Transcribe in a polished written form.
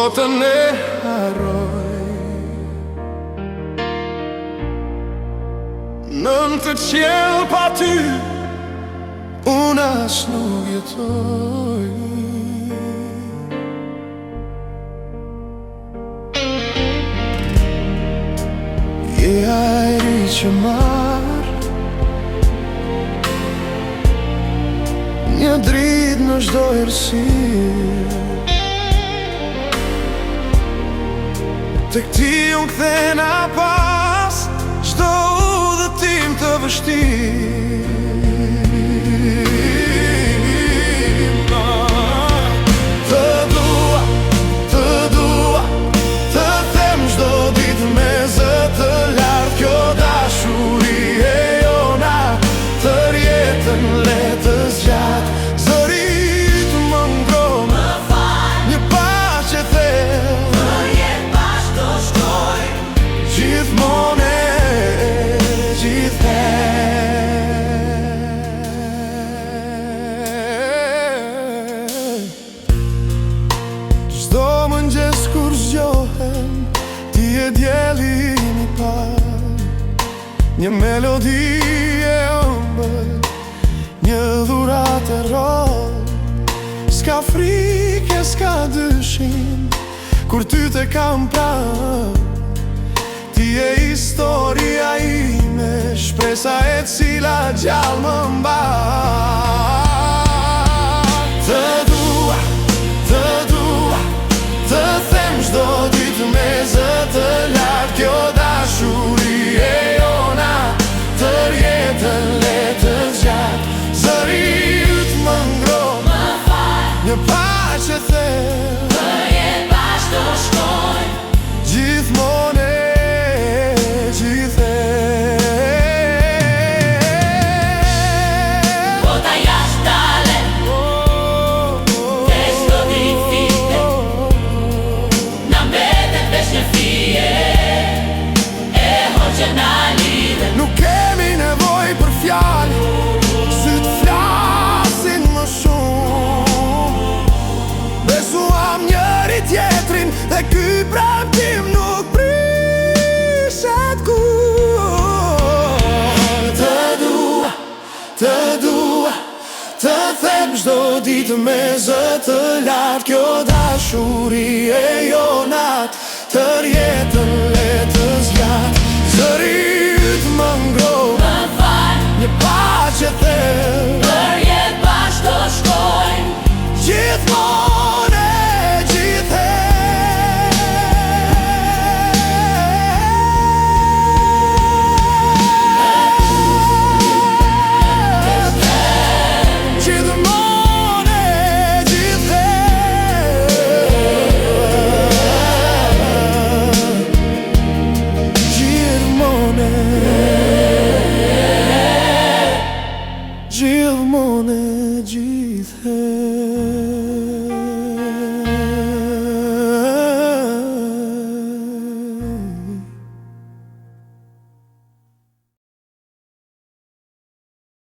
botën e harroj. Nën të qiell pa ty unë as nuk jetoj. Je ajri që marr një dritë në çdo errësirë. Tek ti unë kthena pas çdo udhëtim të vështirë. Të dua, të them çdo ditë me zë të lartë. Kjo dashuri e jona tër jetën le të zgjat. Zërit më ngron, një paqe thellë, për jetë bashkë do shkoj, gjithmonë e gjithherë. Çdo mëngjes kur zgjohem, ti e dielli i parë, një melodi e ëmbël, një dhuratë e rrollë. S'ka frikë, s'ka dyshim, kur ty te kam pranë. Ti e historia ime, shpresa e cila gjallë më mban. Të them çdo ditë me zë të lartë. Kjo dashuri e jona tër jetën le të zgjat. Zërit më ngron, një paqe thellë, për jetë bashkë do shkojmë, gjithmonë e gjithherë. Bota jashtë dale, te çdo ditë fite, na mbetet veç një fije, e hoqë na lidhe. Nuk kemi nevoj për fjalë, syt flasin më shumë. Besuam njëri tjetrin dhe ky premtim nuk prishet kur. Të dua, të them çdo ditë me zë të lartë. Kjo dashuri e jonat tër jetën le të zgjat. Zërit më ngron, një paqe thellë, për jetë bashkë do shkojmë, gjithmonë e gjithherë. Gjithmonë e gjithherë. Gjithmonë e gjithmonë e gjithherë.